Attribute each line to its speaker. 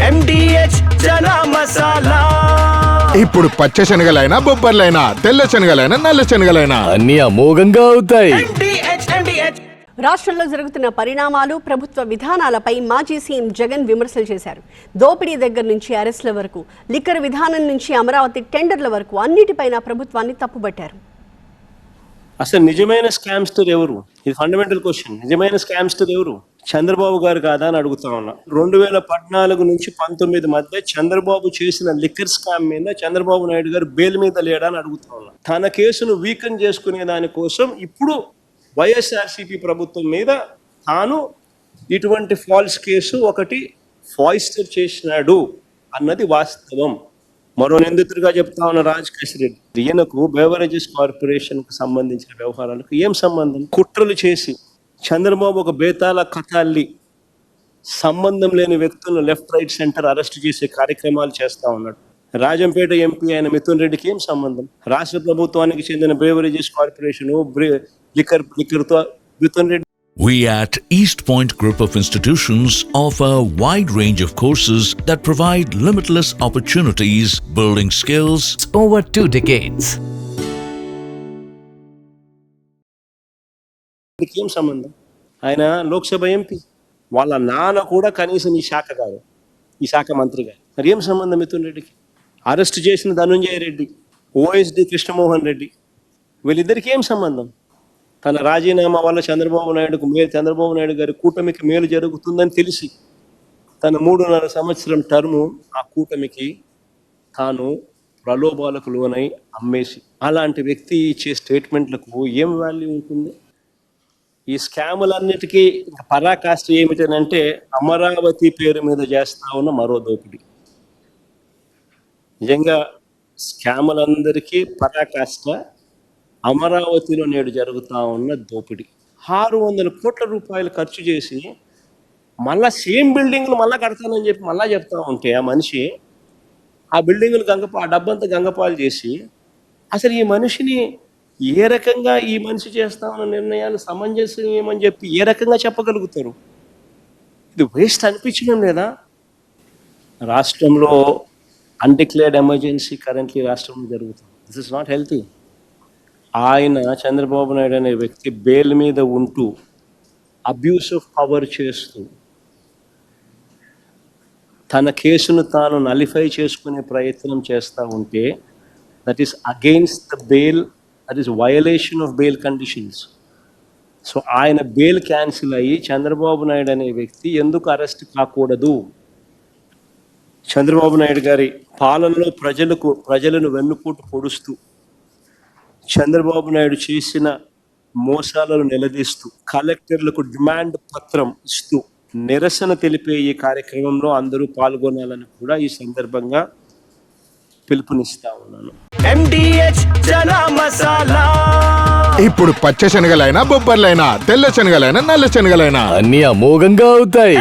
Speaker 1: MDH chana masala.
Speaker 2: ఇప్పుడు పచ్చ శనగలైనా బొబ్బర్లైనా తెల్ల శనగలైనా నల్ల శనగలైనా
Speaker 3: అన్ని అమోఘంగా అవుతాయి.
Speaker 1: MDH.
Speaker 4: రాష్ట్రంలో జరుగుతున్న పరిణామాలు, ప్రభుత్వ విధానాలపై మాజీ సీఎం జగన్ విమర్శలు చేశారు. దోపిడీ దగ్గర నుంచి అరెస్టుల వరకు, లిక్కర్ విధానం నుంచి అమరావతి టెండర్ల వరకు అన్నిటిపైన ప్రభుత్వాన్ని తప్పుబట్టారు.
Speaker 5: అసలు నిజమైన స్కామ్స్టర్ ఎవరు? ఇది ఫండమెంటల్ క్వశ్చన్. నిజమైన స్కామ్స్టర్ ఎవరు? చంద్రబాబు గారు కాదా అని అడుగుతా ఉన్నా. 2014 నుంచి 19 మధ్య చంద్రబాబు చేసిన లిక్కర్ స్కామ్ మీద చంద్రబాబు నాయుడు గారు బెయిల్ మీద లేడా అని అడుగుతా ఉన్నా. తన కేసును వీకెన్ చేసుకునే దానికోసం ఇప్పుడు వైఎస్ఆర్సీపీ ప్రభుత్వం మీద తాను ఇటువంటి ఫాల్స్ కేసు ఒకటి ఫాయిస్టర్ చేసినాడు అన్నది వాస్తవం. మరో నిందితుడిగా చెప్తా ఉన్న రాజకేష్ రెడ్డి, ఈయనకు బెవరేజెస్ కార్పొరేషన్కు సంబంధించిన వ్యవహారాలకు ఏం సంబంధం? కుట్రలు చేసి చంద్రబాబు ఒక బేతాళ కథల్లి సంబంధం లేని వ్యక్తులను లెఫ్ట్ రైట్ సెంటర్ అరెస్ట్ చేసే కార్యక్రమాలు చేస్తా ఉన్నాడు. రాజంపేట ఎంపీ అయిన మిథున్ రెడ్డికి ఏం సంబంధం? రాష్ట్ర ప్రభుత్వానికి చెందిన బెవరేజెస్ కార్పొరేషన్ లిక్కర్తో Mithun Reddy.
Speaker 6: We at East Point Group of Institutions offer a wide range of courses that provide limitless opportunities, building skills
Speaker 3: Over 2 decades.
Speaker 5: ఏం సంబంధం? ఆయన లోక్సభ ఎంపీ, వాళ్ళ నాన్న కూడా కనీసం ఈ శాఖ కాదు, ఈ శాఖ మంత్రి కాదు. మరి ఏం సంబంధం మిథున్ రెడ్డికి? అరెస్ట్ చేసిన ధనుంజయ రెడ్డి, ఓఎస్డి కృష్ణమోహన్ రెడ్డి, వీళ్ళిద్దరికి ఏం సంబంధం? తన రాజీనామా వల్ల చంద్రబాబు నాయుడు గారి కూటమికి మేలు జరుగుతుందని తెలిసి తన 3.5 సంవత్సరం టర్ము ఆ కూటమికి తాను ప్రలోభాలకు లోనై అమ్మేసి, అలాంటి వ్యక్తి ఇచ్చే స్టేట్మెంట్లకు ఏం వాల్యూ ఉంటుంది? ఈ స్కాములన్నిటికీ పరాకాష్ట ఏమిటనంటే అమరావతి పేరు మీద చేస్తా ఉన్న మరో దోపిడీ. నిజంగా స్కాములందరికీ పరాకాష్ట అమరావతిలో నేడు జరుగుతూ ఉన్న దోపిడీ. 600 కోట్ల రూపాయలు ఖర్చు చేసి మళ్ళా సేమ్ బిల్డింగ్లు మళ్ళా కడతానని చెప్పి మళ్ళా చెప్తా ఉంటే ఆ మనిషి ఆ బిల్డింగులు ఆ డబ్బంతా గంగపాలు చేసి అసలు ఈ మనిషిని ఏ రకంగా ఈ మనిషి చేస్తా ఉన్న నిర్ణయాలు సమంజసం ఏమని చెప్పి ఏ రకంగా చెప్పగలుగుతారు? ఇది వేస్ట్ అనిపించడం లేదా? రాష్ట్రంలో అన్డిక్లేర్డ్ ఎమర్జెన్సీ కరెంట్లీ రాష్ట్రంలో జరుగుతుంది. This is not healthy. ఆయన చంద్రబాబు నాయుడు అనే వ్యక్తి బెయిల్ మీద ఉంటూ అబ్యూస్ ఆఫ్ పవర్ చేస్తూ తన కేసును తాను నలిఫై చేసుకునే ప్రయత్నం చేస్తూ ఉంటే that is against the bail, that is violation of bail conditions. So ఆయన బెయిల్ క్యాన్సిల్ అయ్యి చంద్రబాబు నాయుడు అనే వ్యక్తి ఎందుకు అరెస్ట్ కాకూడదు? చంద్రబాబు నాయుడు గారి పాలనలో ప్రజలను వెన్నుపోటు పొడుస్తూ చంద్రబాబు నాయుడు చేసిన మోసాలను నిలదీస్తూ కలెక్టర్లకు డిమాండ్ పత్రం ఇస్తూ నిరసన తెలిపే ఈ కార్యక్రమంలో అందరూ పాల్గొనాలని కూడా ఈ సందర్భంగా పిలుపునిస్తా ఉన్నాను.
Speaker 1: MDH చనా మసాలా.
Speaker 2: ఇప్పుడు పచ్చ శనగలైనా బొబ్బర్లైనా తెల్ల శనగలైనా నల్ల శనగలైనా
Speaker 3: అన్ని అమోఘంగా అవుతాయి.